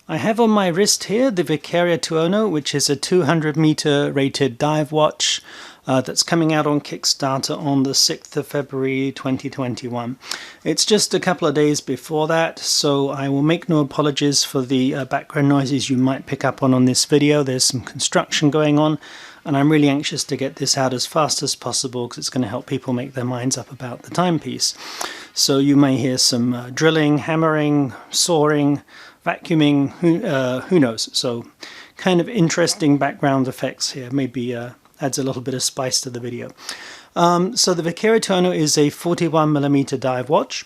I have on my wrist here the Viqueria Tuono, which is a 200-meter rated dive watch that's coming out on Kickstarter on the 6th of February 2021. It's just a couple of days before that, so I will make no apologies for the background noises you might pick up on this video. There's some construction going on, and I'm really anxious to get this out as fast as possible because it's going to help people make their minds up about the timepiece. So you may hear some drilling, hammering, sawing, vacuuming, who knows. So kind of interesting background effects here. Maybe adds a little bit of spice to the video. So the Viqueria Tuono is a 41mm dive watch,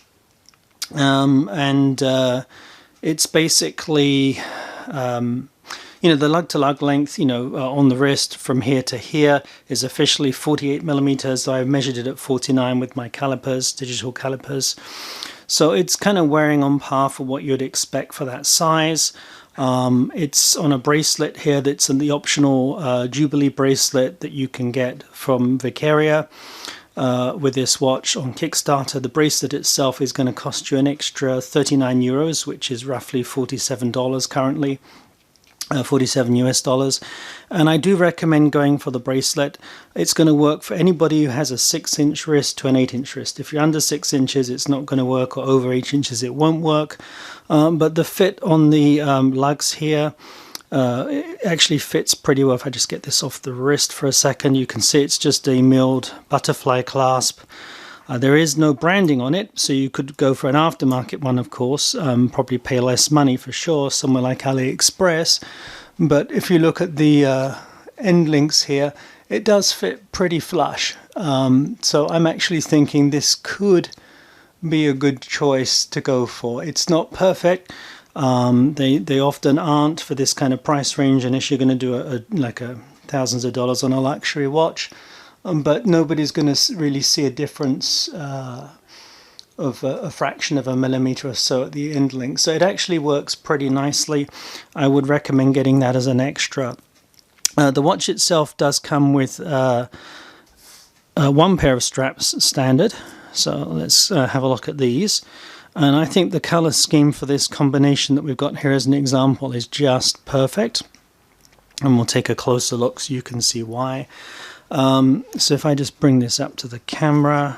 and it's basically the lug-to-lug length, on the wrist from here to here is officially 48mm. I've measured it at 49 with my calipers, digital calipers. So it's kind of wearing on par for what you'd expect for that size. It's on a bracelet here that's in the optional Jubilee bracelet that you can get from Viqueria with this watch on Kickstarter. The bracelet itself is going to cost you an extra 39 euros, which is roughly $47 currently. 47 US dollars, and I do recommend going for the bracelet. It's going to work for anybody who has a 6-inch wrist to an 8-inch wrist. If you're under 6 inches, it's not going to work, or over 8 inches, it won't work. But the fit on the lugs here it actually fits pretty well. If I just get this off the wrist for a second, you can see it's just a milled butterfly clasp. There is no branding on it, so you could go for an aftermarket one, of course, probably pay less money for sure, somewhere like AliExpress. But if you look at the end links here, it does fit pretty flush. So I'm actually thinking this could be a good choice to go for. It's not perfect. They often aren't for this kind of price range, unless you're going to do thousands of dollars on a luxury watch. But nobody's going to really see a difference of a fraction of a millimeter or so at the end link. So it actually works pretty nicely. I would recommend getting that as an extra. The watch itself does come with one pair of straps standard. So let's have a look at these. And I think the color scheme for this combination that we've got here as an example is just perfect. And we'll take a closer look so you can see why. So if I just bring this up to the camera,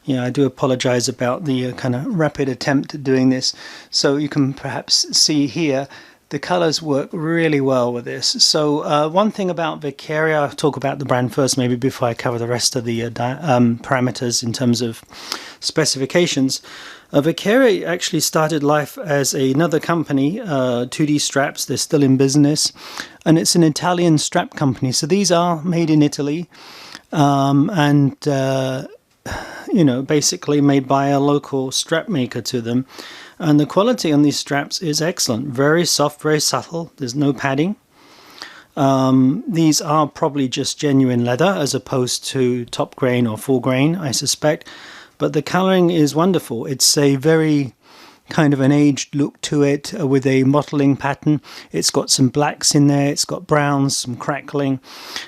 I do apologize about the kind of rapid attempt at doing this. So you can perhaps see here, the colors work really well with this. So one thing about Viqueria, I'll talk about the brand first maybe before I cover the rest of the parameters in terms of specifications. Viqueria actually started life as another company, 2D Straps. They're still in business, and it's an Italian strap company. So these are made in Italy, and basically made by a local strap maker to them. And the quality on these straps is excellent, very soft, very subtle. There's no padding. These are probably just genuine leather as opposed to top grain or full grain, I suspect. But the coloring is wonderful. It's a very kind of an aged look to it with a mottling pattern. It's got some blacks in there, it's got browns, some crackling,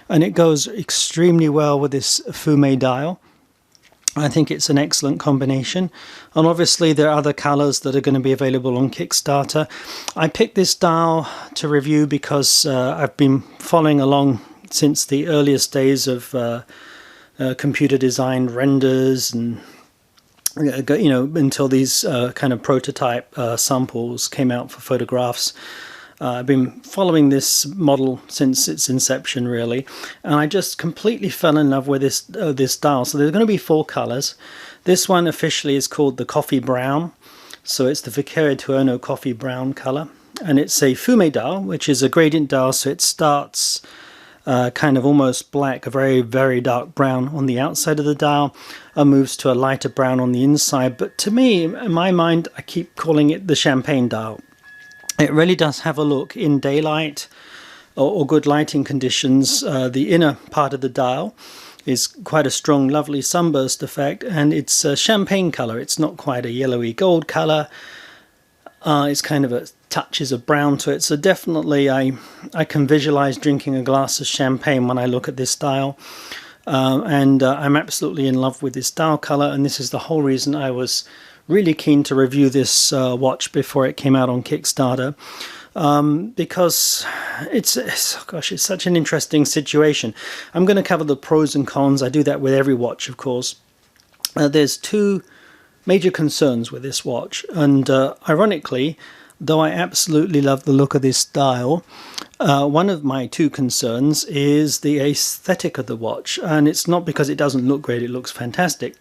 and it goes extremely well with this fume dial. I think it's an excellent combination, and obviously there are other colors that are going to be available on Kickstarter. I picked this dial to review because I've been following along since the earliest days of computer designed renders, and until these kind of prototype samples came out for photographs. I've been following this model since its inception, really, and I just completely fell in love with this dial. So there's going to be 4 colors. This one officially is called the coffee brown, so it's the Viqueria Tuono coffee brown color, and it's a fume dial, which is a gradient dial, so it starts kind of almost black, a very, very dark brown on the outside of the dial, and moves to a lighter brown on the inside. But to me, in my mind, I keep calling it the champagne dial. It really does have a look in daylight or good lighting conditions. The inner part of the dial is quite a strong, lovely sunburst effect, and it's a champagne color. It's not quite a yellowy gold color. It's kind of touches of brown to it. So definitely I can visualize drinking a glass of champagne when I look at this dial. And I'm absolutely in love with this dial color, and this is the whole reason I was really keen to review this watch before it came out on Kickstarter. Because it's such an interesting situation. I'm going to cover the pros and cons. I do that with every watch, of course. There's two major concerns with this watch, and ironically, though I absolutely love the look of this dial, one of my two concerns is the aesthetic of the watch, and it's not because it doesn't look great, it looks fantastic.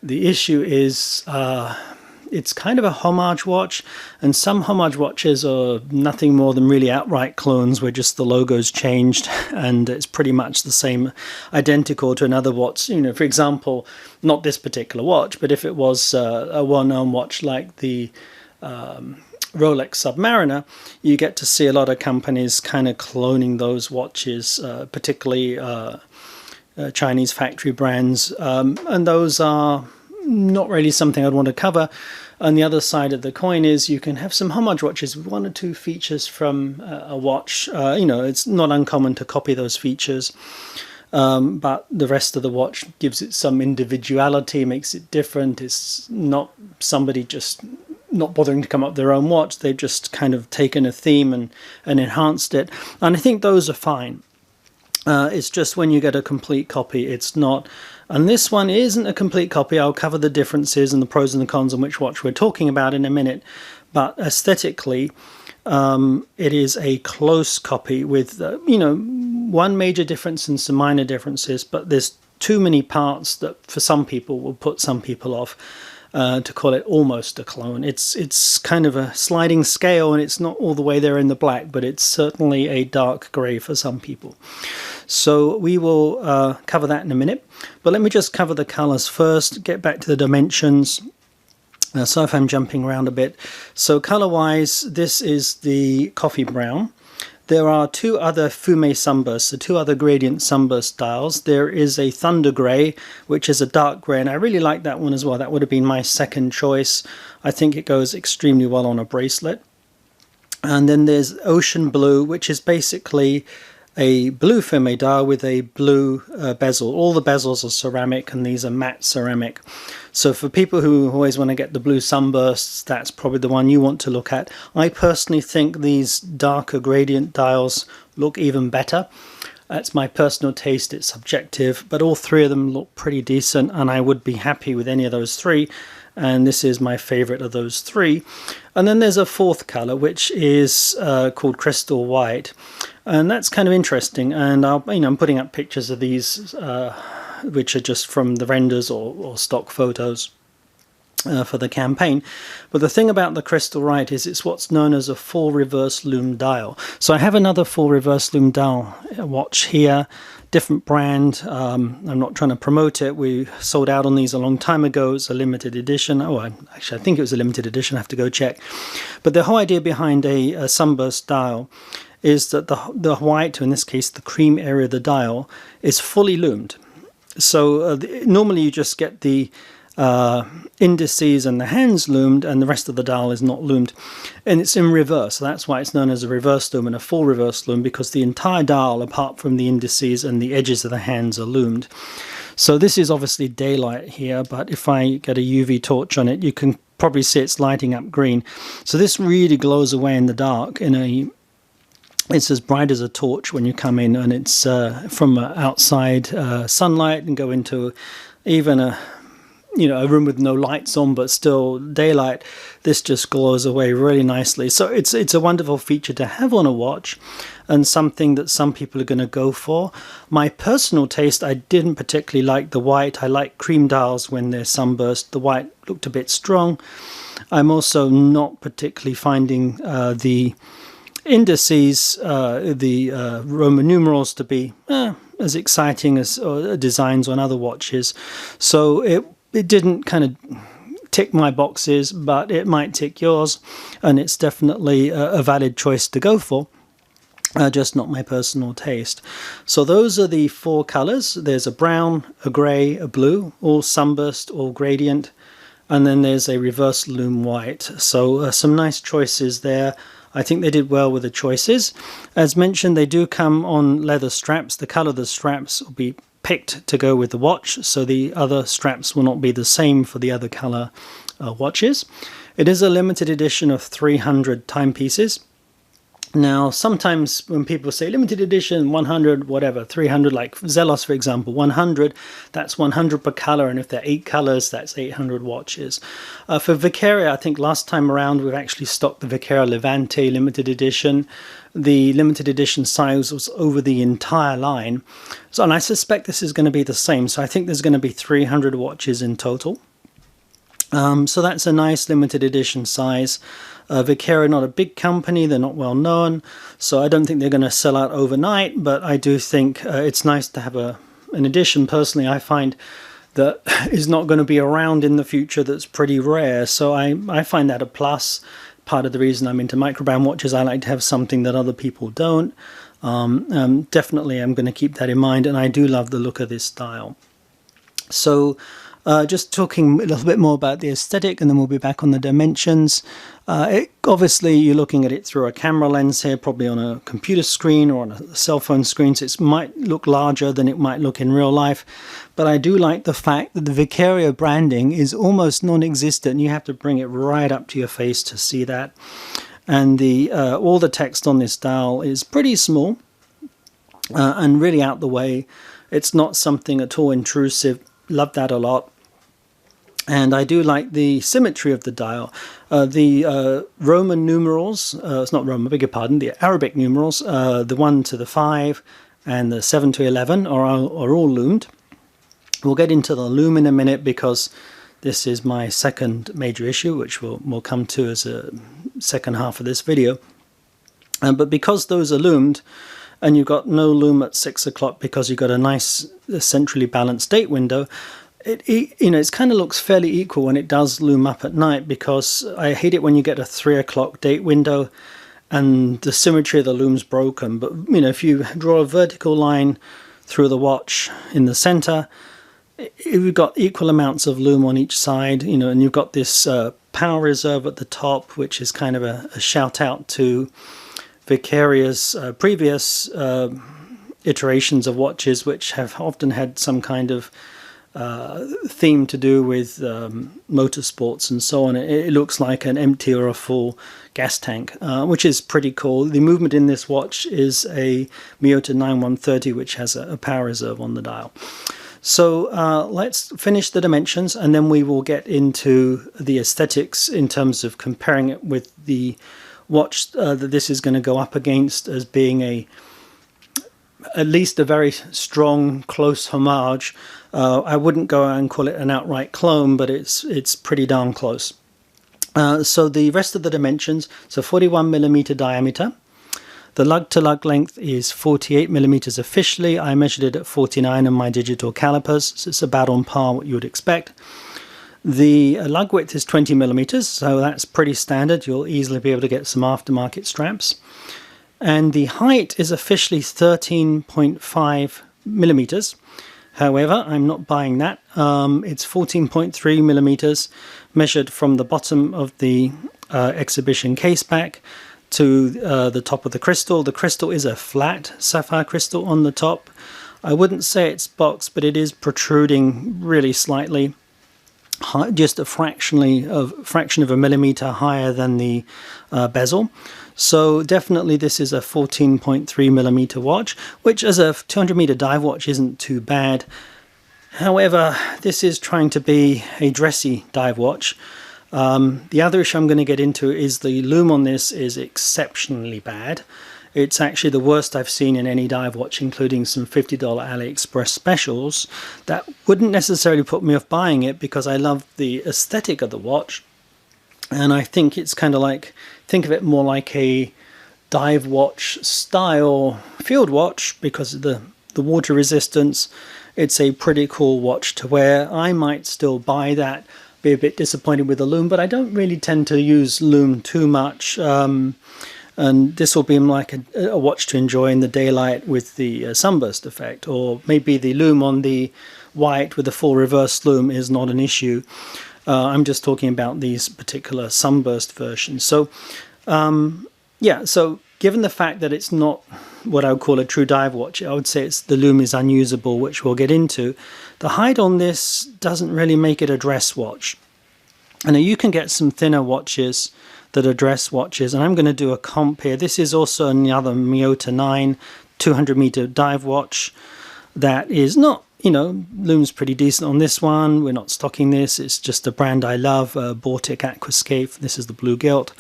The issue is it's kind of a homage watch, and some homage watches are nothing more than really outright clones where just the logo's changed and it's pretty much the same, identical to another watch. You know, for example, not this particular watch, but if it was a well-known watch like the Rolex Submariner, you get to see a lot of companies kind of cloning those watches, particularly Chinese factory brands, and those are not really something I'd want to cover. On the other side of the coin is you can have some homage watches with one or two features from a watch. You know, it's not uncommon to copy those features, but the rest of the watch gives it some individuality, makes it different. It's not somebody just not bothering to come up with their own watch. They've just kind of taken a theme and enhanced it. And I think those are fine. It's just when you get a complete copy, it's not. And this one isn't a complete copy. I'll cover the differences and the pros and the cons on which watch we're talking about in a minute. But aesthetically, it is a close copy with, you know, one major difference and some minor differences. But there's too many parts that for some people will put some people off. To call it almost a clone. It's kind of a sliding scale, and it's not all the way there in the black, but it's certainly a dark grey for some people. So we will cover that in a minute. But let me just cover the colours first, get back to the dimensions. So if I'm jumping around a bit. So colour-wise, this is the coffee brown. There are two other fume sunbursts, so two other gradient sunburst dials. There is a thunder grey, which is a dark grey, and I really like that one as well. That would have been my second choice. I think it goes extremely well on a bracelet. And then there's ocean blue, which is basically a blue fume dial with a blue bezel. All the bezels are ceramic, and these are matte ceramic. So for people who always want to get the blue sunbursts, that's probably the one you want to look at. I personally think these darker gradient dials look even better. That's my personal taste, it's subjective, but all three of them look pretty decent, and I would be happy with any of those three. And this is my favorite of those three. And then there's a fourth color, which is called crystal white, and that's kind of interesting. And I'm putting up pictures of these, which are just from the renders or stock photos for the campaign. But the thing about the crystal white is it's what's known as a full reverse lume dial. So I have another full reverse lume dial watch here. Different brand. I'm not trying to promote it. We sold out on these a long time ago. It's a limited edition. Actually, I think it was a limited edition. I have to go check. But the whole idea behind a sunburst dial is that the white, or in this case the cream area of the dial, is fully loomed. So normally you just get the indices and the hands loomed, and the rest of the dial is not loomed, and it's in reverse. So that's why it's known as a reverse loom and a full reverse loom, because the entire dial, apart from the indices and the edges of the hands, are loomed. So this is obviously daylight here, but if I get a UV torch on it, you can probably see it's lighting up green. So this really glows away in the dark. It's as bright as a torch when you come in, and it's from outside sunlight and go into even a room with no lights on, but still daylight. This just glows away really nicely. So it's a wonderful feature to have on a watch, and something that some people are going to go for. My personal taste, I didn't particularly like the white. I like cream dials when they're sunburst. The white looked a bit strong. I'm also not particularly finding the indices, the Roman numerals, to be as exciting as designs on other watches. So it didn't kind of tick my boxes, but it might tick yours, and it's definitely a valid choice to go for. Just not my personal taste. So those are the four colors. There's a brown, a gray, a blue, all sunburst, all gradient, and then there's a reverse lume white. So some nice choices there. I think they did well with the choices. As mentioned, they do come on leather straps. The color of the straps will be picked to go with the watch, so the other straps will not be the same for the other color watches. It is a limited edition of 300 timepieces. Now, sometimes when people say limited edition, 100, whatever, 300, like Zelos, for example, 100, that's 100 per color, and if there are 8 colors, that's 800 watches. For Viqueria, I think last time around, we've actually stocked the Viqueria Levantes limited edition. The limited edition size was over the entire line. So, and I suspect this is going to be the same. So I think there's going to be 300 watches in total. So that's a nice limited edition size. Viqueria, not a big company, they're not well known, so I don't think they're going to sell out overnight, but I do think it's nice to have an edition. Personally, I find that is not going to be around in the future that's pretty rare, so I find that a plus. Part of the reason I'm into microbrand watches, I like to have something that other people don't. Definitely I'm going to keep that in mind, and I do love the look of this style. So just talking a little bit more about the aesthetic, and then we'll be back on the dimensions. Obviously, you're looking at it through a camera lens here, probably on a computer screen or on a cell phone screen, so it might look larger than it might look in real life. But I do like the fact that the Viqueria branding is almost non-existent. You have to bring it right up to your face to see that. And all the text on this dial is pretty small and really out the way. It's not something at all intrusive. Love that a lot. And I do like the symmetry of the dial. The Roman numerals, it's not Roman, I beg your pardon, the Arabic numerals, the 1 to the 5 and the 7 to 11 are all loomed. We'll get into the loom in a minute because this is my second major issue, which we'll come to as a second half of this video. But because those are loomed, and you've got no loom at 6 o'clock because you've got a nice centrally balanced date window, it kind of looks fairly equal when it does loom up at night, because I hate it when you get a 3 o'clock date window and the symmetry of the loom's broken. But if you draw a vertical line through the watch in the center, you've got equal amounts of loom on each side, and you've got this power reserve at the top, which is kind of a shout out to Viqueria's previous iterations of watches, which have often had some kind of theme to do with motorsports and so on. It looks like an empty or a full gas tank, which is pretty cool. The movement in this watch is a Miyota 9130, which has a power reserve on the dial. So let's finish the dimensions, and then we will get into the aesthetics in terms of comparing it with the watch that this is going to go up against as being at least a very strong, close homage. I wouldn't go and call it an outright clone, but it's pretty darn close. So the rest of the dimensions, so 41mm diameter. The lug-to-lug length is 48mm officially. I measured it at 49 on my digital calipers, so it's about on par what you would expect. The lug width is 20mm, so that's pretty standard. You'll easily be able to get some aftermarket straps. And the height is officially 13.5mm. However, I'm not buying that. It's 14.3mm measured from the bottom of the exhibition case back to the top of the crystal. The crystal is a flat sapphire crystal on the top. I wouldn't say it's boxed, but it is protruding really slightly, just a fraction of a millimeter higher than the bezel. So definitely this is a 14.3mm watch, which as a 200-meter dive watch isn't too bad. However, this is trying to be a dressy dive watch. The other issue I'm going to get into is the loom on this is exceptionally bad. It's actually the worst I've seen in any dive watch, including some $50 AliExpress specials. That wouldn't necessarily put me off buying it because I love the aesthetic of the watch. And I think it's kind of like, think of it more like a dive watch style field watch because of the water resistance. It's a pretty cool watch to wear. I might still buy that. Be a bit disappointed with the loom, but I don't really tend to use loom too much. And this will be like a watch to enjoy in the daylight with the sunburst effect, or maybe the loom on the white with the full reverse loom is not an issue. I'm just talking about these particular sunburst versions. So yeah, so given the fact that it's not what I would call a true dive watch, I would say the loom is unusable, which we'll get into. The height on this doesn't really make it a dress watch. I know you can get some thinner watches that are dress watches, and I'm going to do a comp here. This is also another Miyota 9 200-meter dive watch that is not, you know, loom's pretty decent on this one. We're not stocking this. It's just a brand I love, Baltic Aquascape. This is the blue gilt.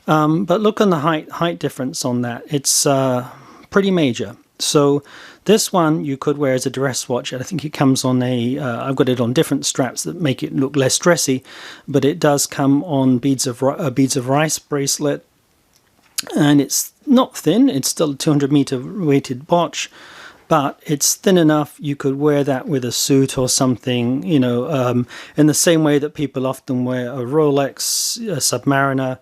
But look on the height difference on that. It's pretty major. So this one you could wear as a dress watch. I think it comes on a, I've got it on different straps that make it look less dressy, but it does come on beads of rice bracelet, and it's not thin. It's still a 200-meter weighted watch, but it's thin enough you could wear that with a suit or something, you know, in the same way that people often wear a Rolex, a Submariner.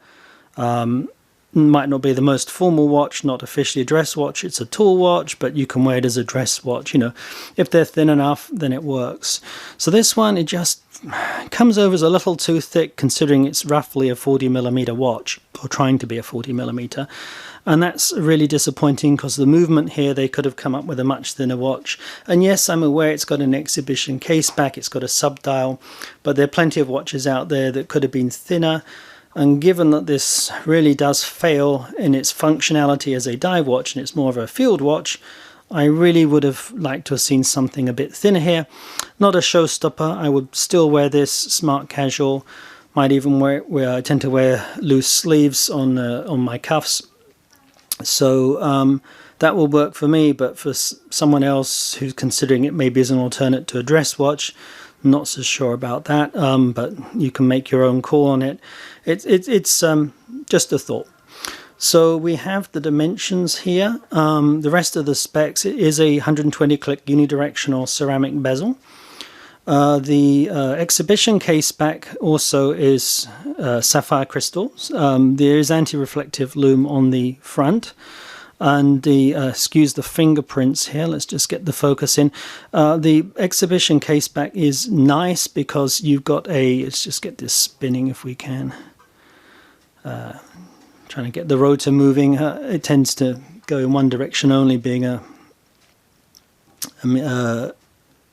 Might not be the most formal watch, not officially a dress watch. It's a tool watch, but you can wear it as a dress watch. You know, if they're thin enough, then it works. So this one, it just comes over as a little too thick, considering it's roughly a 40mm watch, or trying to be a 40mm. And that's really disappointing, because the movement here, they could have come up with a much thinner watch. And yes, I'm aware it's got an exhibition case back, it's got a sub-dial, but there are plenty of watches out there that could have been thinner. And given that this really does fail in its functionality as a dive watch, and it's more of a field watch, I really would have liked to have seen something a bit thinner here. Not a showstopper. I would still wear this smart casual. Might even wear it where I tend to wear loose sleeves on my cuffs. So that will work for me, but for someone else who's considering it maybe as an alternate to a dress watch, not so sure about that, but you can make your own call on it. It's just a thought. So we have the dimensions here. The rest of the specs, it is a 120-click unidirectional ceramic bezel. The exhibition case back also is sapphire crystals. There is anti-reflective loom on the front. And the excuse the fingerprints here, let's just get the focus in. The exhibition case back is nice because you've got a, let's just get this spinning if we can. Trying to get the rotor moving. It tends to go in one direction only, being a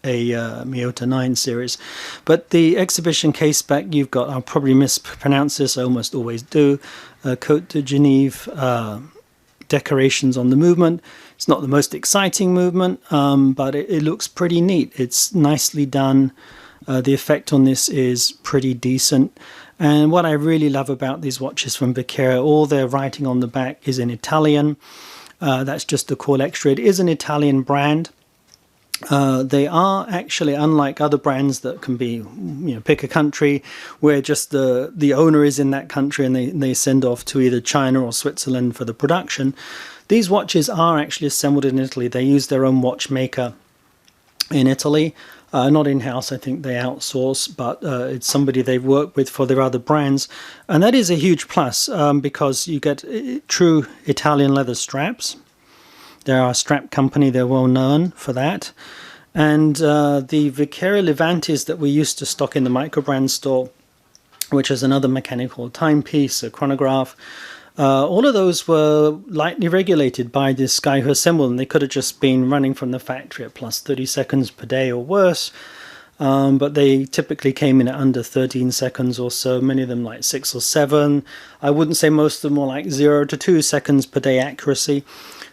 Miyota 9 series. But the exhibition case back, you've got, I'll probably mispronounce this, I almost always do, Côte de Genève decorations on the movement. It's not the most exciting movement, but it looks pretty neat. It's nicely done. The effect on this is pretty decent. And what I really love about these watches from Viqueria, all their writing on the back is in Italian. That's just a cool extra. It is an Italian brand. They are actually, unlike other brands that can be, you know, pick a country where just the owner is in that country and they send off to either China or Switzerland for the production. These watches are actually assembled in Italy. They use their own watchmaker in Italy. Not in-house, I think they outsource, but it's somebody they've worked with for their other brands. And that is a huge plus because you get true Italian leather straps. They're a strap company, they're well known for that. And the Viqueria Levantes that we used to stock in the Microbrand store, which is another mechanical timepiece, a chronograph, all of those were lightly regulated by this guy who assembled them. They could have just been running from the factory at plus 30 seconds per day or worse. But they typically came in at under 13 seconds or so, many of them like 6 or 7. I wouldn't say most of them were like 0 to 2 seconds per day accuracy.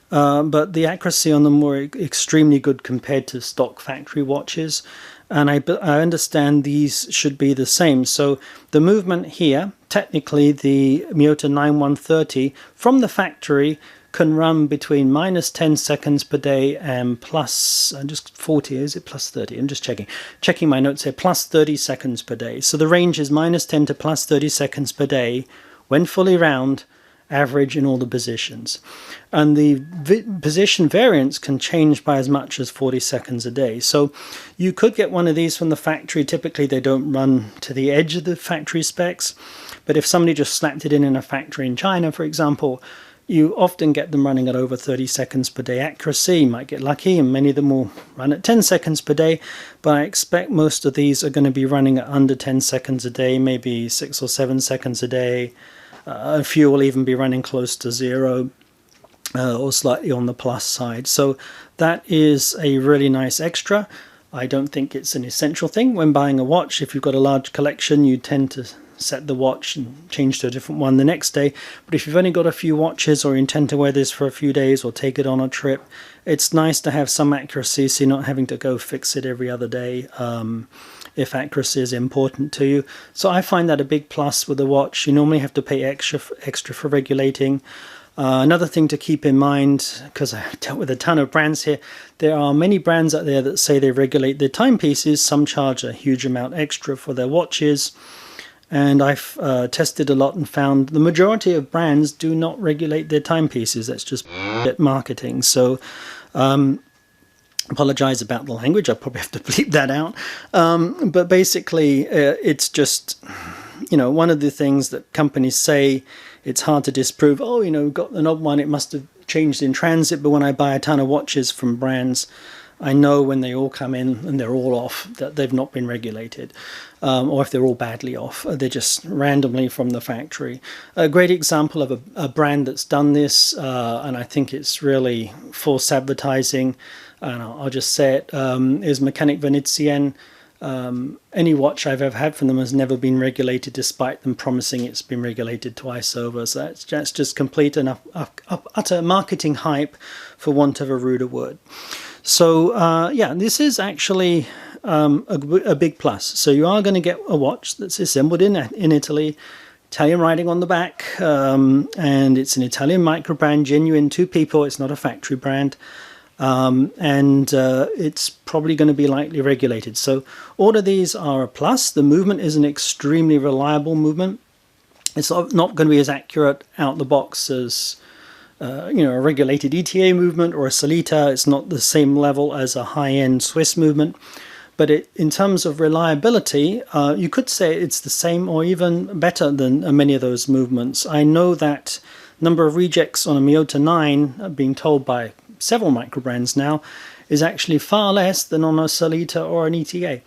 But the accuracy on them were extremely good compared to stock factory watches, and I understand these should be the same. So the movement here, technically the Miyota 9130 from the factory can run between minus 10 seconds per day and plus, just 40, is it plus 30? I'm just checking my notes here, plus 30 seconds per day. So the range is minus 10 to plus 30 seconds per day when fully round, average in all the positions. And the position variance can change by as much as 40 seconds a day. So you could get one of these from the factory. Typically they don't run to the edge of the factory specs, but if somebody just slapped it in a factory in China, for example, you often get them running at over 30 seconds per day accuracy. You might get lucky and many of them will run at 10 seconds per day, but I expect most of these are going to be running at under 10 seconds a day, maybe 6 or 7 seconds a day. A few will even be running close to 0. or slightly on the plus side. So that is a really nice extra. I don't think it's an essential thing when buying a watch. If you've got a large collection, you tend to set the watch and change to a different one the next day. But if you've only got a few watches, or you intend to wear this for a few days or take it on a trip, it's nice to have some accuracy, so you're not having to go fix it every other day if accuracy is important to you. So I find that a big plus with a watch. You normally have to pay extra for regulating. Another thing to keep in mind, because I've dealt with a ton of brands here, there are many brands out there that say they regulate their timepieces. Some charge a huge amount extra for their watches. And I've tested a lot and found the majority of brands do not regulate their timepieces. That's just marketing. So apologize about the language. I probably have to bleep that out. But basically, it's just, one of the things that companies say. It's hard to disprove. Oh, got an odd one. It must have changed in transit. But when I buy a ton of watches from brands, I know when they all come in and they're all off that they've not been regulated, or if they're all badly off, they're just randomly from the factory. A great example of a brand that's done this, and I think it's really false advertising, and I'll just say it, is Mechanic Venetian. Any watch I've ever had from them has never been regulated, despite them promising it's been regulated twice over. So that's just complete and utter marketing hype, for want of a ruder word. So yeah, this is actually a big plus. So you are going to get a watch that's assembled in Italy, Italian writing on the back, and it's an Italian microbrand, genuine to people. It's not a factory brand. And it's probably going to be lightly regulated. So all of these are a plus. The movement is an extremely reliable movement. It's not going to be as accurate out the box as a regulated ETA movement or a Solita. It's not the same level as a high-end Swiss movement. But in terms of reliability, you could say it's the same or even better than many of those movements. I know that number of rejects on a Miyota 9, being told by several microbrands now, is actually far less than on a Solita or an ETA.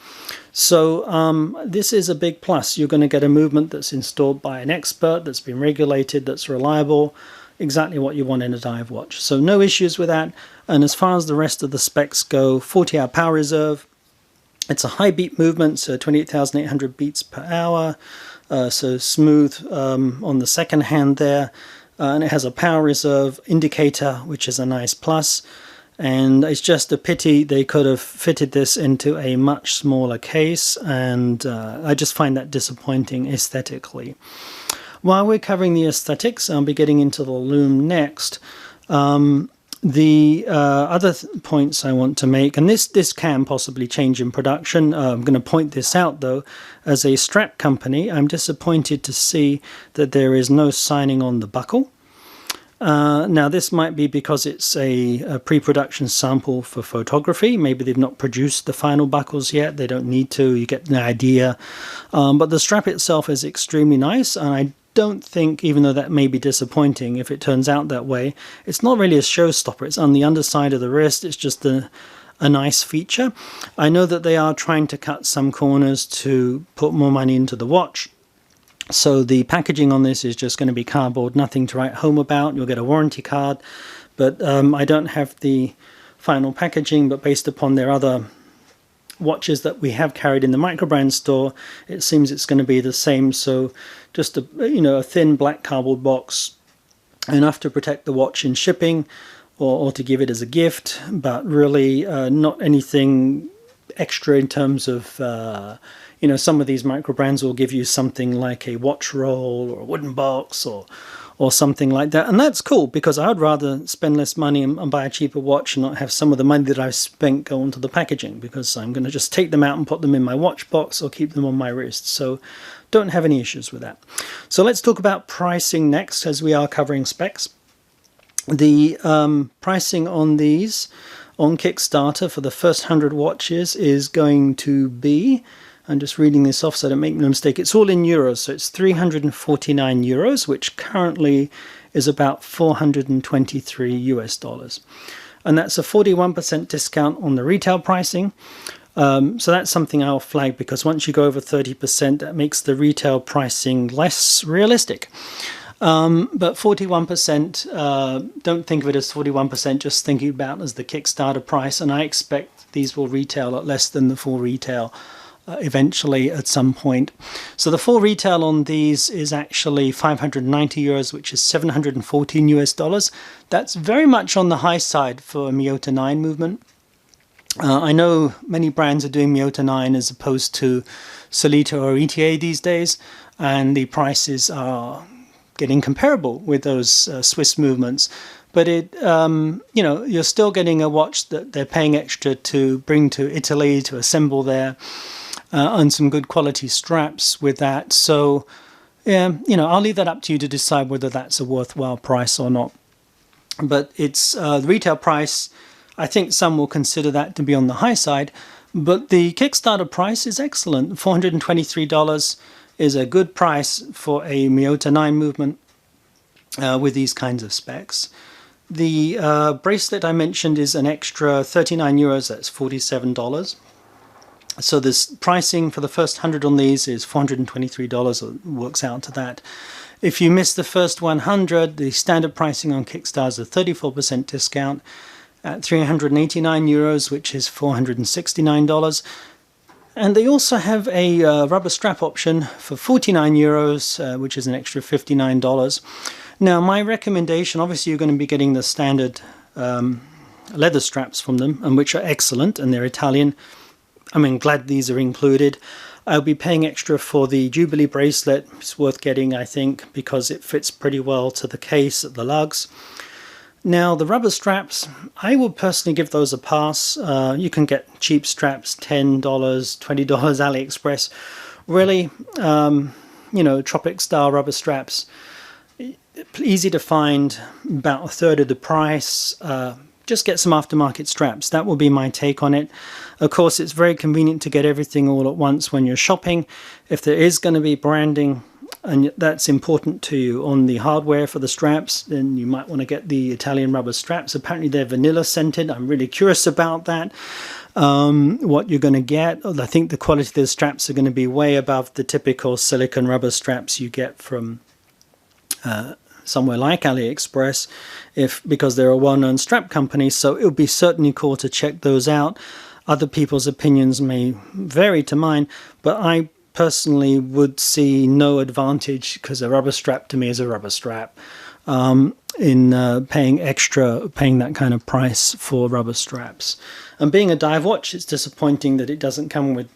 So this is a big plus. You're going to get a movement that's installed by an expert, that's been regulated, that's reliable, exactly what you want in a dive watch. So no issues with that. And as far as the rest of the specs go, 40-hour power reserve. It's a high beat movement, so 28,800 beats per hour. So smooth on the second hand there. And it has a power reserve indicator, which is a nice plus. And it's just a pity they could have fitted this into a much smaller case, and I just find that disappointing aesthetically. While we're covering the aesthetics, I'll be getting into the Loom next. The other points I want to make, and this can possibly change in production. I'm going to point this out though. As a strap company, I'm disappointed to see that there is no signing on the buckle. Now this might be because it's a pre-production sample for photography. Maybe they've not produced the final buckles yet. They don't need to. You get an idea. But the strap itself is extremely nice, and I don't think, even though that may be disappointing if it turns out that way, it's not really a showstopper. It's on the underside of the wrist. It's just a nice feature. I know that they are trying to cut some corners to put more money into the watch. So the packaging on this is just going to be cardboard, nothing to write home about. You'll get a warranty card, but I don't have the final packaging, but based upon their other watches that we have carried in the microbrand store, it seems it's going to be the same. So just a thin black cardboard box, enough to protect the watch in shipping or to give it as a gift, but really not anything extra in terms of some of these microbrands will give you something like a watch roll or a wooden box or something like that. And that's cool, because I'd rather spend less money and buy a cheaper watch and not have some of the money that I've spent go into the packaging, because I'm going to just take them out and put them in my watch box or keep them on my wrist. So don't have any issues with that. So let's talk about pricing next, as we are covering specs. The pricing on these on Kickstarter for the first 100 watches is going to be, I'm just reading this off so I don't make no mistake, it's all in euros, so it's 349 euros, which currently is about 423 US dollars. And that's a 41% discount on the retail pricing. So that's something I'll flag, because once you go over 30%, that makes the retail pricing less realistic. But 41%, don't think of it as 41%, just thinking about it as the Kickstarter price, and I expect these will retail at less than the full retail eventually at some point. So the full retail on these is actually 590 euros, which is 714 US dollars. That's very much on the high side for a Miyota 9 movement. I know many brands are doing Miyota 9 as opposed to Solita or ETA these days, and the prices are getting comparable with those Swiss movements. But it, you know, you're still getting a watch that they're paying extra to bring to Italy to assemble there, and some good quality straps with that. So, yeah, you know, I'll leave that up to you to decide whether that's a worthwhile price or not. But it's the retail price. I think some will consider that to be on the high side, but the Kickstarter price is excellent. $423 is a good price for a Miyota 9 movement with these kinds of specs. The bracelet I mentioned is an extra 39 euros, that's $47. So this pricing for the first 100 on these is $423, or works out to that. If you miss the first 100, the standard pricing on Kickstarter is a 34% discount at 389 euros, which is $469. And they also have a rubber strap option for 49 euros, which is an extra $59. Now, my recommendation, obviously you're going to be getting the standard leather straps from them, and which are excellent, and they're Italian. I'm glad these are included. I'll be paying extra for the Jubilee bracelet. It's worth getting, I think, because it fits pretty well to the case at the lugs. Now, the rubber straps, I would personally give those a pass. You can get cheap straps, $10, $20 AliExpress. Really, you know, tropic style rubber straps, easy to find, about a third of the price. Just get some aftermarket straps. That will be my take on it. Of course, it's very convenient to get everything all at once when you're shopping. If there is going to be branding, and that's important to you on the hardware for the straps, then you might want to get the Italian rubber straps. Apparently they're vanilla scented. I'm really curious about that, what you're going to get. I think the quality of the straps are going to be way above the typical silicone rubber straps you get from somewhere like AliExpress, because they're a well-known strap company. So it would be certainly cool to check those out. Other people's opinions may vary to mine, but I personally would see no advantage, because a rubber strap to me is a rubber strap, in paying that kind of price for rubber straps. And being a dive watch, it's disappointing that it doesn't come with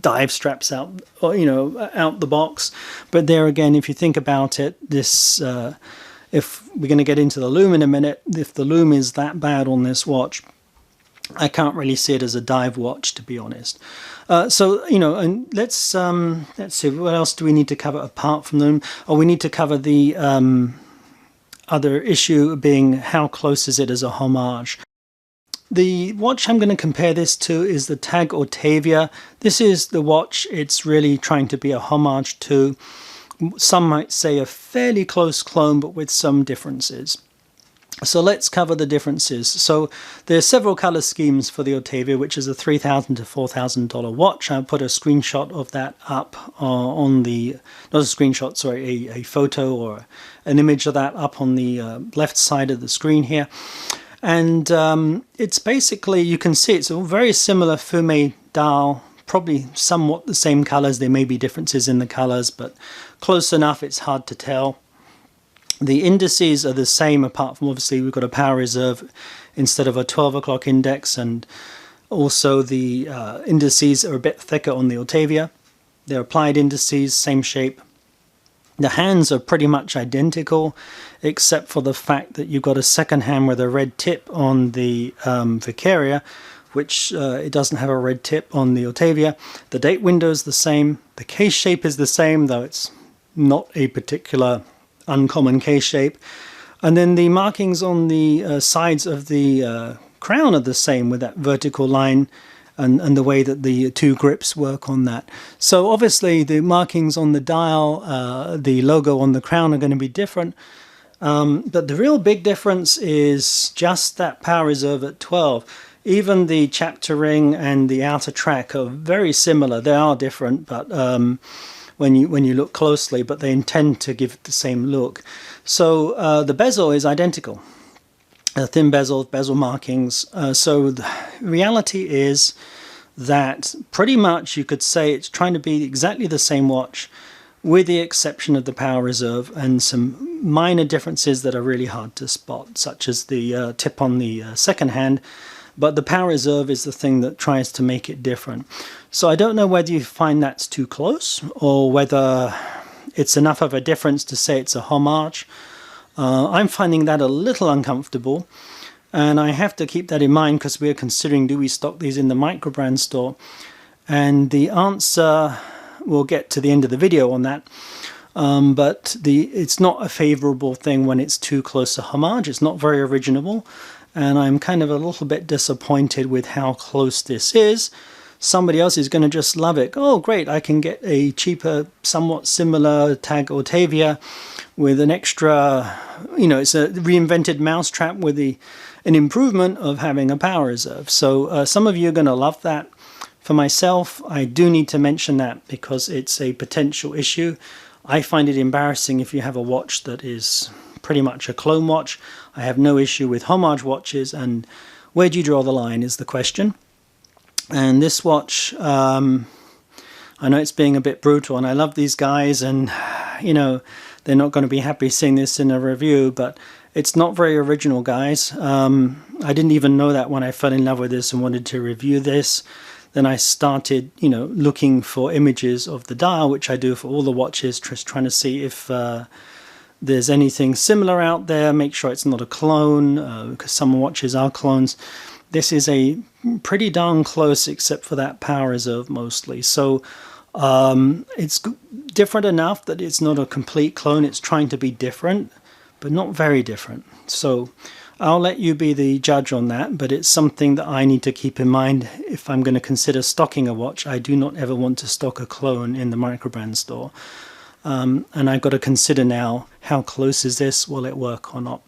dive straps out, or, you know, out the box. But there again, if you think about it, this if we're going to get into the loom in a minute, if the loom is that bad on this watch, I can't really see it as a dive watch, to be honest. So, you know, and let's see, what else do we need to cover apart from them? We need to cover the other issue being, how close is it as a homage? The watch I'm going to compare this to is the Tag Autavia. This is the watch it's really trying to be a homage to. Some might say a fairly close clone, but with some differences. So let's cover the differences. So there are several color schemes for the Autavia, which is a $3,000 to $4,000 watch. I'll put a screenshot of that up on the, not a screenshot, sorry, a photo or an image of that up on the left side of the screen here. And it's basically, you can see it's a very similar fume dial, probably somewhat the same colors. There may be differences in the colors, but close enough it's hard to tell. The indices are the same, apart from obviously we've got a power reserve instead of a 12 o'clock index, and also the indices are a bit thicker on the Autavia. They're applied indices, same shape. The hands are pretty much identical, except for the fact that you've got a second hand with a red tip on the Viqueria, which it doesn't have a red tip on the Autavia. The date window is the same. The case shape is the same, though it's not a particular uncommon case shape. And then the markings on the sides of the crown are the same, with that vertical line and the way that the two grips work on that. So obviously the markings on the dial, the logo on the crown are going to be different. But the real big difference is just that power reserve at 12. Even the chapter ring and the outer track are very similar. They are different, but when you look closely, but they intend to give it the same look. So the bezel is identical. Thin bezel, bezel markings. So the reality is that pretty much you could say it's trying to be exactly the same watch, with the exception of the power reserve and some minor differences that are really hard to spot, such as the tip on the second hand. But the power reserve is the thing that tries to make it different. So I don't know whether you find that's too close or whether it's enough of a difference to say it's a homage. I'm finding that a little uncomfortable, and I have to keep that in mind because we're considering, do we stock these in the Microbrand store? And the answer, we'll get to the end of the video on that, but it's not a favorable thing when it's too close a homage. It's not very original, and I'm kind of a little bit disappointed with how close this is. Somebody else is going to just love it. Oh great, I can get a cheaper, somewhat similar Tag Autavia with an extra, it's a reinvented mousetrap with an improvement of having a power reserve. So some of you are going to love that. For myself, I do need to mention that because it's a potential issue. I find it embarrassing if you have a watch that is pretty much a clone watch. I have no issue with homage watches, and where do you draw the line is the question. And this watch, I know it's being a bit brutal, and I love these guys, and they're not going to be happy seeing this in a review, but it's not very original, guys. I didn't even know that when I fell in love with this and wanted to review this. Then I started, looking for images of the dial, which I do for all the watches, just trying to see if there's anything similar out there, make sure it's not a clone, because some watches are clones. This is a pretty darn close, except for that power reserve mostly. So it's different enough that it's not a complete clone. It's trying to be different, but not very different. So I'll let you be the judge on that, but it's something that I need to keep in mind if I'm going to consider stocking a watch. I do not ever want to stock a clone in the Microbrand store. And I've got to consider now, how close is this? Will it work or not?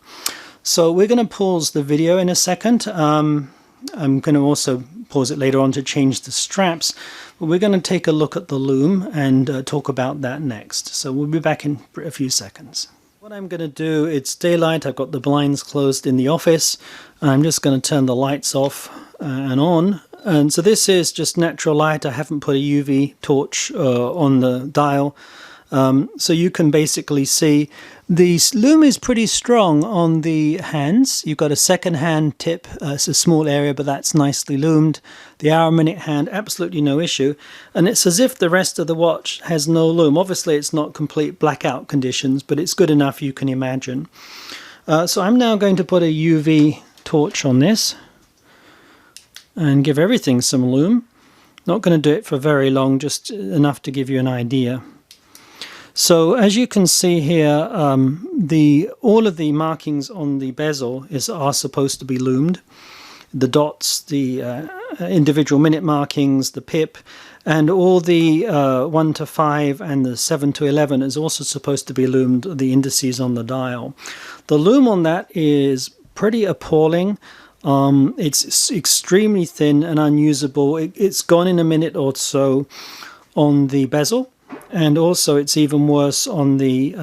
So we're going to pause the video in a second. I'm going to also pause it later on to change the straps. But we're going to take a look at the loom and talk about that next. So we'll be back in a few seconds. What I'm going to do, it's daylight, I've got the blinds closed in the office. I'm just going to turn the lights off and on. And so this is just natural light. I haven't put a UV torch on the dial. So you can basically see the loom is pretty strong on the hands. You've got a second hand tip. It's a small area, but that's nicely loomed. The hour-minute hand, absolutely no issue. And it's as if the rest of the watch has no loom. Obviously, it's not complete blackout conditions, but it's good enough you can imagine. So I'm now going to put a UV torch on this and give everything some loom. Not going to do it for very long, just enough to give you an idea. So as you can see here, all of the markings on the bezel are supposed to be loomed. The dots, the individual minute markings, the pip, and all the 1 to 5 and the 7 to 11 is also supposed to be loomed, the indices on the dial. The loom on that is pretty appalling. It's extremely thin and unusable. It's gone in a minute or so on the bezel. And also, it's even worse on the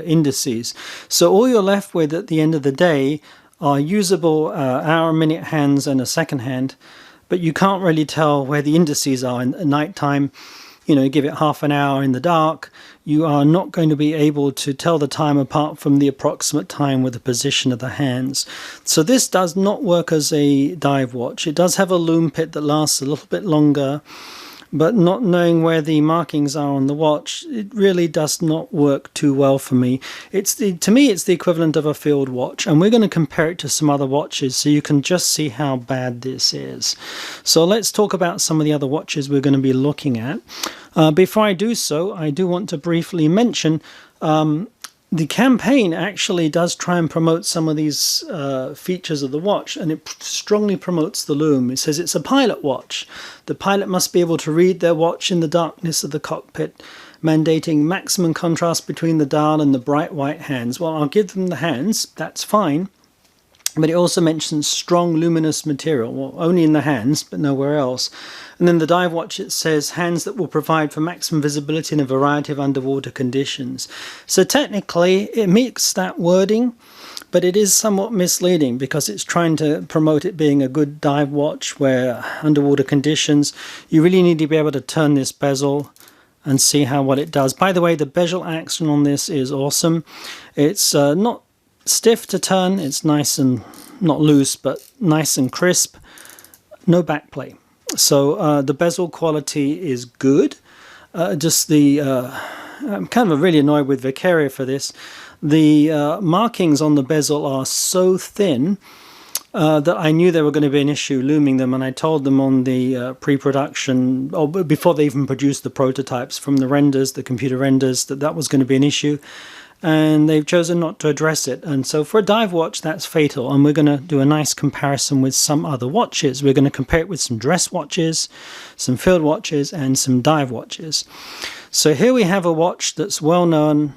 indices. So all you're left with at the end of the day are usable hour-minute hands and a second hand, but you can't really tell where the indices are at night time. Give it half an hour in the dark, you are not going to be able to tell the time apart from the approximate time with the position of the hands. So this does not work as a dive watch. It does have a loom pit that lasts a little bit longer, but not knowing where the markings are on the watch, it really does not work too well for me. To me, it's the equivalent of a field watch, and we're going to compare it to some other watches so you can just see how bad this is. So let's talk about some of the other watches we're going to be looking at. Before I do so, I do want to briefly mention the campaign actually does try and promote some of these features of the watch, and it strongly promotes the loom. It says it's a pilot watch. The pilot must be able to read their watch in the darkness of the cockpit, mandating maximum contrast between the dial and the bright white hands. Well, I'll give them the hands, that's fine. But it also mentions strong luminous material, well, only in the hands, but nowhere else. And then the dive watch, it says hands that will provide for maximum visibility in a variety of underwater conditions. So technically it meets that wording, but it is somewhat misleading because it's trying to promote it being a good dive watch where underwater conditions, you really need to be able to turn this bezel and see what it does. By the way, the bezel action on this is awesome. It's not stiff to turn, it's nice and not loose, but nice and crisp. No backplay. So the bezel quality is good. Just the I'm kind of really annoyed with Viqueria for this. The markings on the bezel are so thin that I knew there were going to be an issue looming them, and I told them on the pre-production, or before they even produced the prototypes from the renders, the computer renders, that was going to be an issue. And they've chosen not to address it. And so for a dive watch, that's fatal. And we're going to do a nice comparison with some other watches. We're going to compare it with some dress watches, some field watches, and some dive watches. So here we have a watch that's well known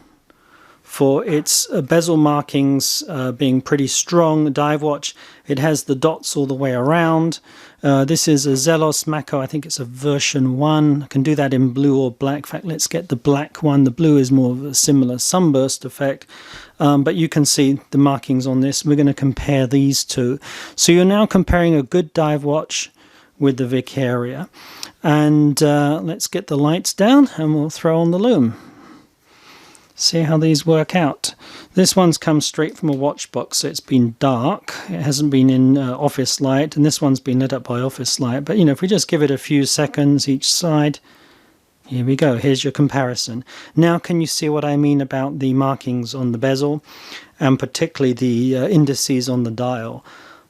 for its bezel markings being pretty strong. Dive watch, it has the dots all the way around. This is a Zelos Mako, I think it's a version 1. I can do that in blue or black. In fact, let's get the black one. The blue is more of a similar sunburst effect. But you can see the markings on this. We're going to compare these two. So you're now comparing a good dive watch with the Viqueria. And let's get the lights down and we'll throw on the Loom. See how these work out. This one's come straight from a watch box, so it's been dark. It hasn't been in office light, and this one's been lit up by office light. But, you know, if we just give it a few seconds each side, here we go. Here's your comparison. Now, can you see what I mean about the markings on the bezel, and particularly the indices on the dial?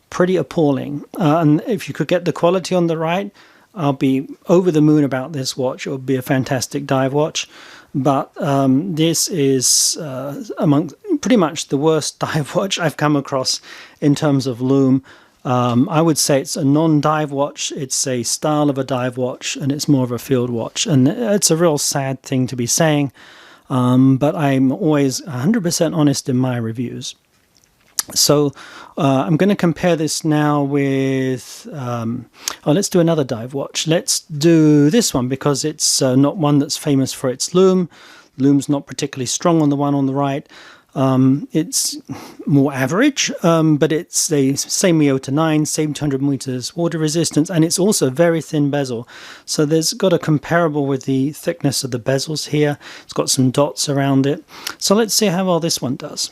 Pretty appalling. And if you could get the quality on the right, I'll be over the moon about this watch. It would be a fantastic dive watch. But this is among pretty much the worst dive watch I've come across in terms of loom. I would say it's a non-dive watch. It's a style of a dive watch, and it's more of a field watch. And it's a real sad thing to be saying, but I'm always 100% honest in my reviews. So I'm going to compare this now with, let's do another dive watch. Let's do this one because it's not one that's famous for its loom. Loom's not particularly strong on the one on the right. It's more average, but it's the same Miota 9, same 200 meters water resistance, and it's also very thin bezel. So there's got a comparable with the thickness of the bezels here. It's got some dots around it. So let's see how well this one does.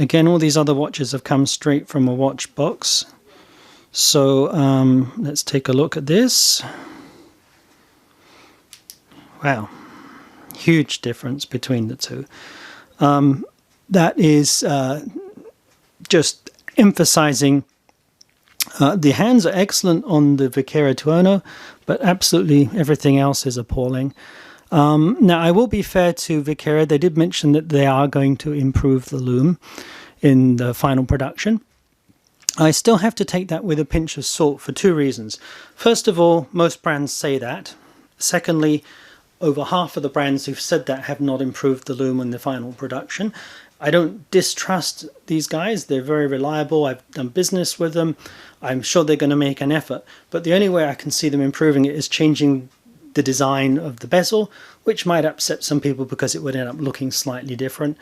Again, all these other watches have come straight from a watch box. So let's take a look at this. Wow, huge difference between the two. That is just emphasizing the hands are excellent on the Viqueria Tuono, but absolutely everything else is appalling. Now, I will be fair to Viqueria. They did mention that they are going to improve the loom in the final production. I still have to take that with a pinch of salt for two reasons. First of all, most brands say that. Secondly, over half of the brands who've said that have not improved the loom in the final production. I don't distrust these guys. They're very reliable. I've done business with them. I'm sure they're going to make an effort. But the only way I can see them improving it is changing the design of the bezel, which might upset some people because it would end up looking slightly different.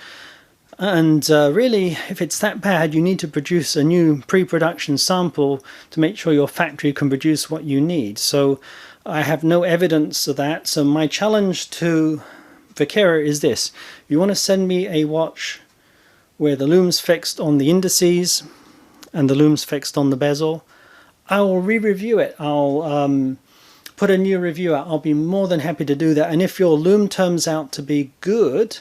And really, if it's that bad, you need to produce a new pre-production sample to make sure your factory can produce what you need. So I have no evidence of that. So my challenge to Viqueria is this. You want to send me a watch where the loom's fixed on the indices and the loom's fixed on the bezel, I will re-review it. I'll put a new review out. I'll be more than happy to do that. And if your loom turns out to be good,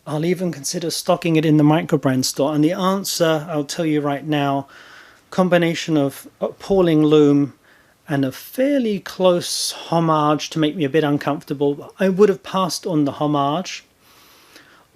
I'll even consider stocking it in the Microbrand store. And the answer, I'll tell you right now, combination of appalling loom and a fairly close homage to make me a bit uncomfortable. I would have passed on the homage.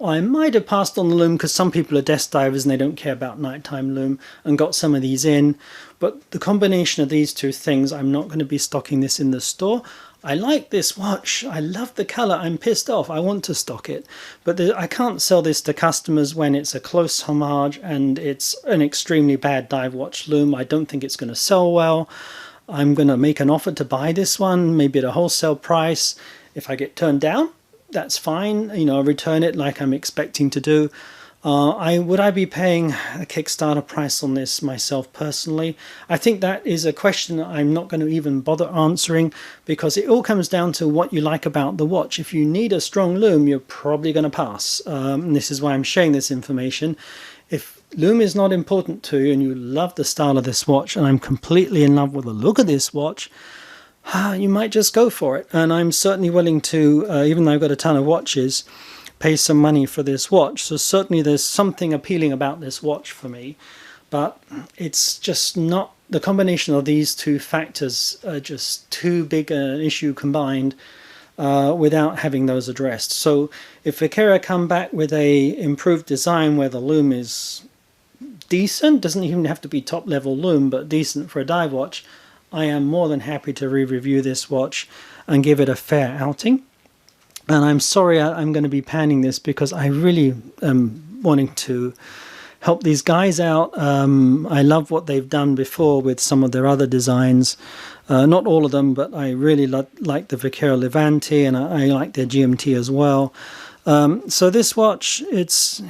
I might have passed on the loom because some people are desk divers and they don't care about nighttime loom, and got some of these in. But the combination of these two things, I'm not going to be stocking this in the store. I like this watch, I love the color, I'm pissed off, I want to stock it, but I can't sell this to customers when it's a close homage and it's an extremely bad dive watch loom. I don't think it's going to sell well. I'm going to make an offer to buy this one, maybe at a wholesale price. If I get turned down, that's fine, you know, I'll return it like I'm expecting to do. Would I be paying a Kickstarter price on this myself personally? I think that is a question that I'm not going to even bother answering, because it all comes down to what you like about the watch. If you need a strong loom, you're probably going to pass. And this is why I'm sharing this information. If loom is not important to you and you love the style of this watch, and I'm completely in love with the look of this watch, you might just go for it. And I'm certainly willing to, even though I've got a ton of watches, pay some money for this watch. So certainly there's something appealing about this watch for me, but it's just not, the combination of these two factors are just too big an issue combined without having those addressed. So if Viqueria come back with a improved design where the loom is decent, doesn't even have to be top level loom, but decent for a dive watch, I am more than happy to re-review this watch and give it a fair outing. And I'm sorry I'm going to be panning this, because I really am wanting to help these guys out. I love what they've done before with some of their other designs. Not all of them, but I really like the Viqueria Levantes, and I like their GMT as well. So this watch, it's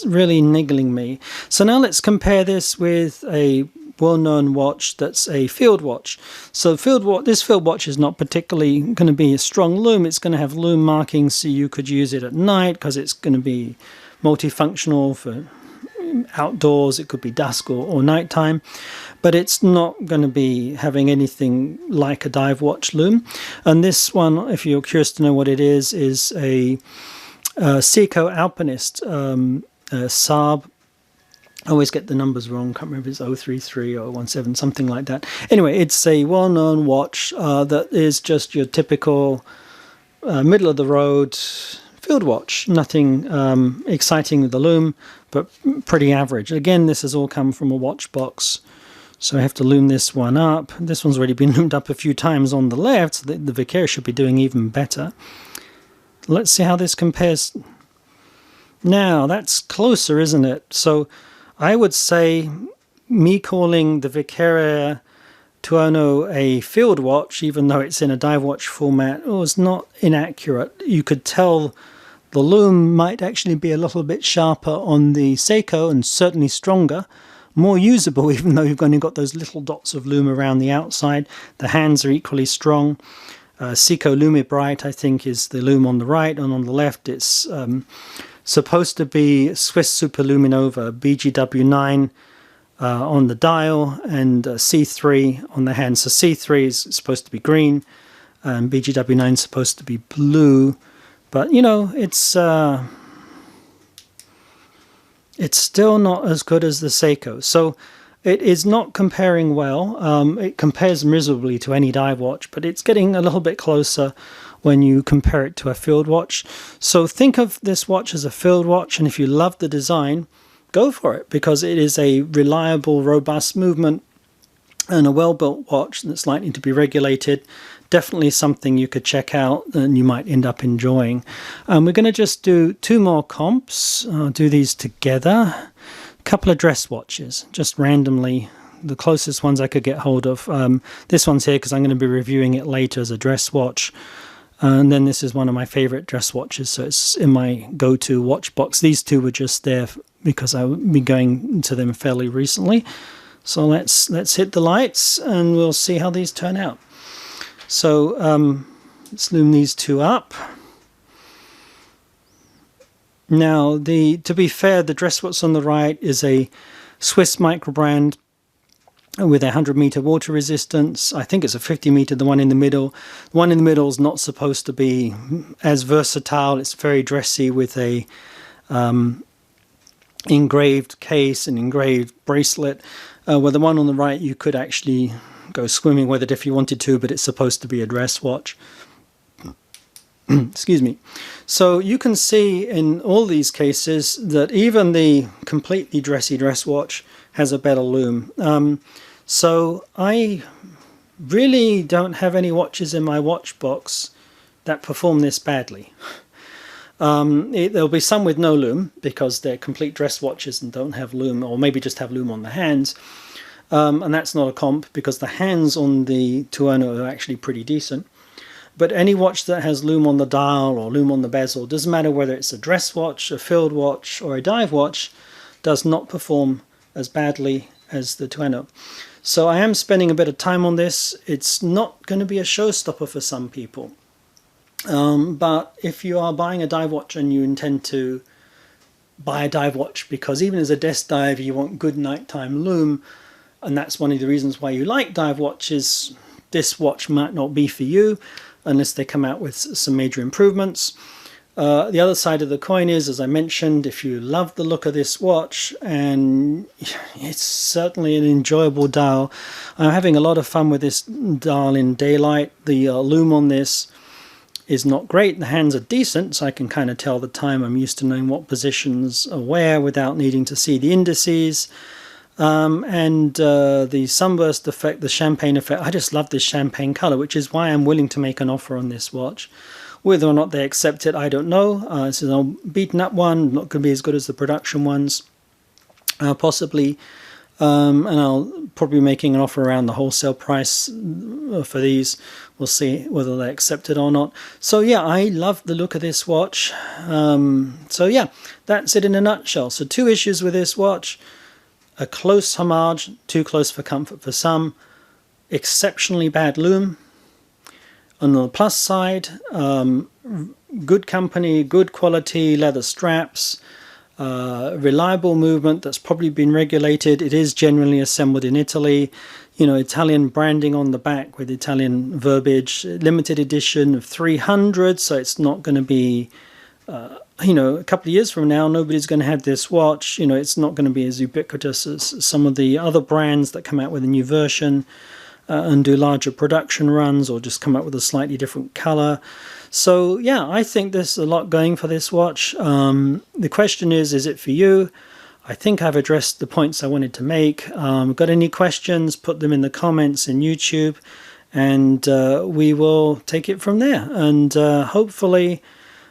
really niggling me. So now let's compare this with a well-known watch that's a field watch. So this field watch is not particularly going to be a strong loom. It's going to have loom markings, so you could use it at night because it's going to be multifunctional for outdoors. It could be dusk or nighttime, but it's not going to be having anything like a dive watch loom. And this one, if you're curious to know what it is a Seiko Alpinist Saab. I always get the numbers wrong, can't remember if it's 033 or 17, something like that. Anyway, it's a well-known watch that is just your typical middle-of-the-road field watch. Nothing exciting with the loom, but pretty average. Again, this has all come from a watch box, so I have to loom this one up. This one's already been loomed up a few times on the left, so the Viqueria should be doing even better. Let's see how this compares. Now, that's closer, isn't it? So I would say me calling the Viqueria Tuono a field watch, even though it's in a dive watch format, was not inaccurate. You could tell the loom might actually be a little bit sharper on the Seiko, and certainly stronger, more usable, even though you've only got those little dots of loom around the outside. The hands are equally strong. Seiko Lume Bright, I think, is the loom on the right, and on the left it's supposed to be Swiss Superluminova BGW9 on the dial, and C3 on the hand. So C3 is supposed to be green, and BGW9 is supposed to be blue. But you know, it's still not as good as the Seiko. So it is not comparing well. It compares miserably to any dive watch, but it's getting a little bit closer when you compare it to a field watch. So think of this watch as a field watch, and if you love the design, go for it, because it is a reliable, robust movement and a well-built watch that's likely to be regulated. Definitely something you could check out and you might end up enjoying. We're going to just do two more comps. I'll do these together. A couple of dress watches, just randomly, the closest ones I could get hold of. This one's here because I'm going to be reviewing it later as a dress watch. And then this is one of my favorite dress watches, so it's in my go-to watch box. These two were just there because I've been going to them fairly recently. So let's hit the lights and we'll see how these turn out. So let's loom these two up. Now, to be fair, the dress watch on the right is a Swiss Microbrand with a 100-meter water resistance. I think it's a 50-meter, the one in the middle. The one in the middle is not supposed to be as versatile. It's very dressy with a engraved case and engraved bracelet. Where the one on the right, you could actually go swimming with it if you wanted to, but it's supposed to be a dress watch. Excuse me. So you can see in all these cases that even the completely dressy dress watch has a better loom. So I really don't have any watches in my watch box that perform this badly. There'll be some with no lume because they're complete dress watches and don't have lume, or maybe just have lume on the hands. And that's not a comp because the hands on the Tuono are actually pretty decent. But any watch that has lume on the dial or lume on the bezel, doesn't matter whether it's a dress watch, a field watch, or a dive watch, does not perform as badly as the Tuono. So I am spending a bit of time on this. It's not going to be a showstopper for some people. But if you are buying a dive watch and you intend to buy a dive watch because even as a desk dive you want good nighttime lume, and that's one of the reasons why you like dive watches, this watch might not be for you unless they come out with some major improvements. The other side of the coin is, as I mentioned, if you love the look of this watch, and it's certainly an enjoyable dial. I'm having a lot of fun with this dial in daylight. The lume on this is not great. The hands are decent, so I can kind of tell the time. I'm used to knowing what positions are where without needing to see the indices. And the sunburst effect, the champagne effect, I just love this champagne color, which is why I'm willing to make an offer on this watch. Whether or not they accept it, I don't know. This is a beaten up one, not going to be as good as the production ones, possibly. And I'll probably be making an offer around the wholesale price for these. We'll see whether they accept it or not. So yeah, I love the look of this watch. So yeah, that's it in a nutshell. So 2 issues with this watch. A close homage, too close for comfort for some. Exceptionally bad lume. On the plus side, good company, good quality leather straps, reliable movement that's probably been regulated. It is generally assembled in Italy. You know, Italian branding on the back with Italian verbiage. Limited edition of 300, so it's not going to be... you know, a couple of years from now, nobody's going to have this watch. You know, it's not going to be as ubiquitous as some of the other brands that come out with a new version and do larger production runs or just come out with a slightly different color. So, yeah, I think there's a lot going for this watch. The question is it for you? I think I've addressed the points I wanted to make. Got any questions, put them in the comments in YouTube, and we will take it from there. And hopefully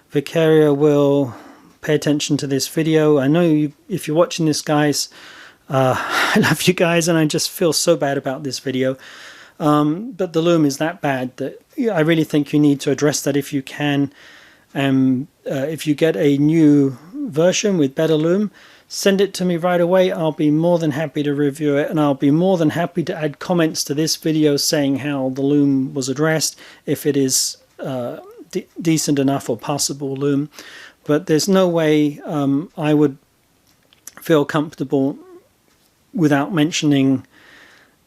Viqueria will pay attention to this video. I know you, if you're watching this, guys, I love you guys, and I just feel so bad about this video. But the lume is that bad that I really think you need to address that if you can. If you get a new version with better lume, send it to me right away. I'll be more than happy to review it, and I'll be more than happy to add comments to this video saying how the lume was addressed, if it is decent enough or passable lume. But there's no way I would feel comfortable without mentioning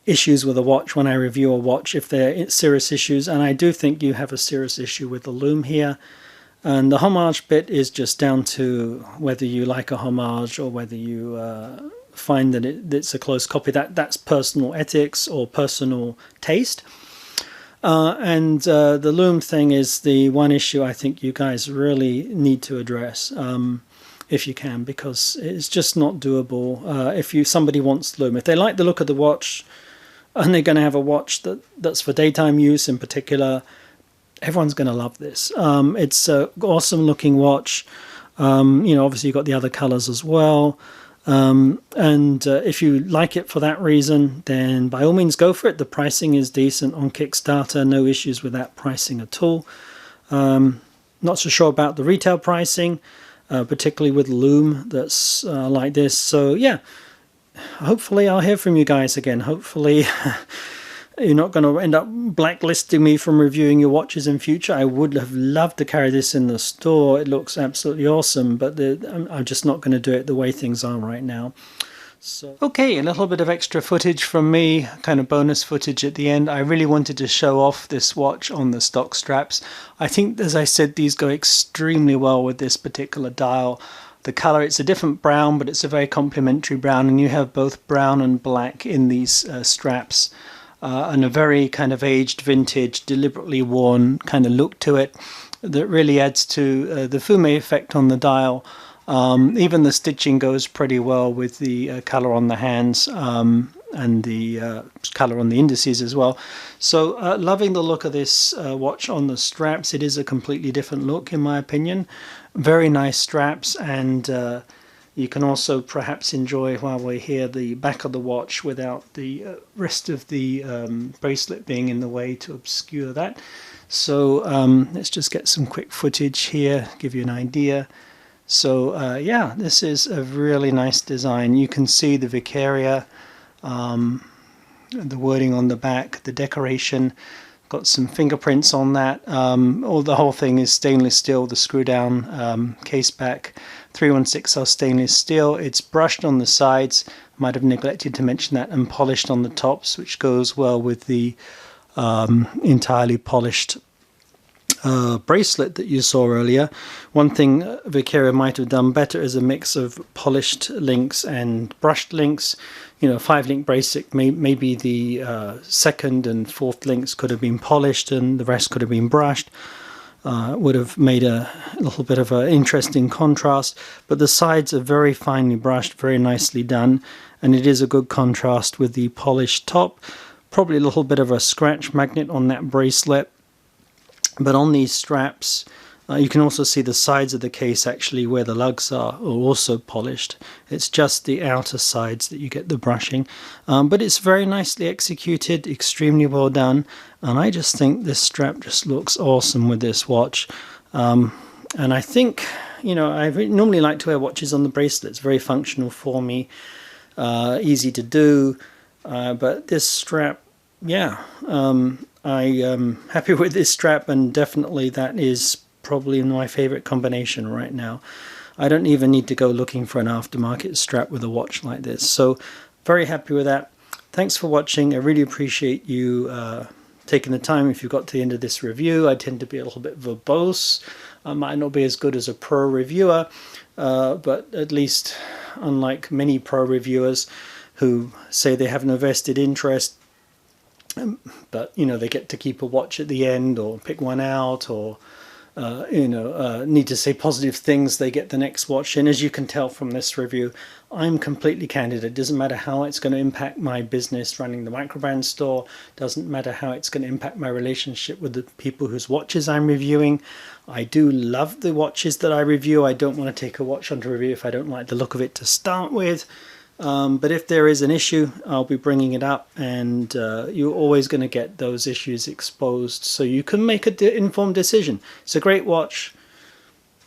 issues with a watch when I review a watch, if they're serious issues, and I do think you have a serious issue with the lume here. And the homage bit is just down to whether you like a homage or whether you find that it's a close copy. That's personal ethics or personal taste. And the lume thing is the one issue I think you guys really need to address, if you can, because it's just not doable. If somebody wants lume, if they like the look of the watch and they're going to have a watch that's for daytime use in particular, everyone's going to love this. It's an awesome looking watch. You know, obviously you've got the other colors as well. And if you like it for that reason, then by all means go for it. The pricing is decent on Kickstarter, no issues with that pricing at all. Not so sure about the retail pricing, particularly with lume that's like this. So yeah, hopefully I'll hear from you guys again. Hopefully you're not going to end up blacklisting me from reviewing your watches in future. I would have loved to carry this in the store. It looks absolutely awesome, but I'm just not going to do it the way things are right now. So, okay, a little bit of extra footage from me, kind of bonus footage at the end. I really wanted to show off this watch on the stock straps. I think, as I said, these go extremely well with this particular dial. The color, it's a different brown, but it's a very complementary brown, and you have both brown and black in these straps. And a very kind of aged, vintage, deliberately worn kind of look to it that really adds to the fume effect on the dial. Even the stitching goes pretty well with the color on the hands. color on the indices as well. So loving the look of this watch on the straps. It is a completely different look in my opinion. Very nice straps, and you can also perhaps enjoy, while we're here, the back of the watch without the rest of the bracelet being in the way to obscure that. So let's just get some quick footage here, give you an idea. So yeah, this is a really nice design. You can see the Viqueria, the wording on the back, the decoration, got some fingerprints on that. The whole thing is stainless steel, the screw down case back, 316L stainless steel. It's brushed on the sides, might have neglected to mention that, and polished on the tops, which goes well with the entirely polished bracelet that you saw earlier. One thing Viqueria might have done better is a mix of polished links and brushed links. You know, 5-link bracelet, maybe the second and fourth links could have been polished and the rest could have been brushed. Would have made a little bit of an interesting contrast, but the sides are very finely brushed, very nicely done, and it is a good contrast with the polished top. Probably a little bit of a scratch magnet on that bracelet, but on these straps you can also see the sides of the case actually where the lugs are also polished. It's just the outer sides that you get the brushing, but it's very nicely executed, extremely well done, and I just think this strap just looks awesome with this watch. And I think, you know, I normally like to wear watches on the bracelet. It's very functional for me, easy to do, but this strap, yeah, I am happy with this strap, and definitely that is probably my favorite combination right now. I don't even need to go looking for an aftermarket strap with a watch like this. So very happy with that. Thanks for watching. I really appreciate you taking the time. If you got to the end of this review, I tend to be a little bit verbose. I might not be as good as a pro reviewer, but at least unlike many pro reviewers who say they have no vested interest, but you know, they get to keep a watch at the end or pick one out, or need to say positive things, they get the next watch. And as you can tell from this review, I'm completely candid. It doesn't matter how it's going to impact my business running the Microbrand store, doesn't matter how it's going to impact my relationship with the people whose watches I'm reviewing. I do love the watches that I review. I don't want to take a watch onto review if I don't like the look of it to start with. But if there is an issue, I'll be bringing it up, and you're always going to get those issues exposed so you can make an informed decision. It's a great watch.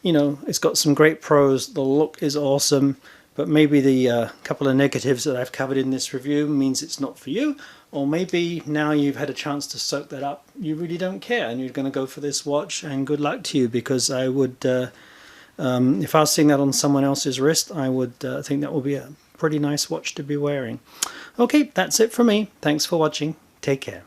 You know, it's got some great pros. The look is awesome, but maybe the couple of negatives that I've covered in this review means it's not for you. Or maybe now you've had a chance to soak that up, you really don't care and you're going to go for this watch, and good luck to you, because I would, if I was seeing that on someone else's wrist, I would think that would be a pretty nice watch to be wearing. Okay, that's it for me. Thanks for watching. Take care.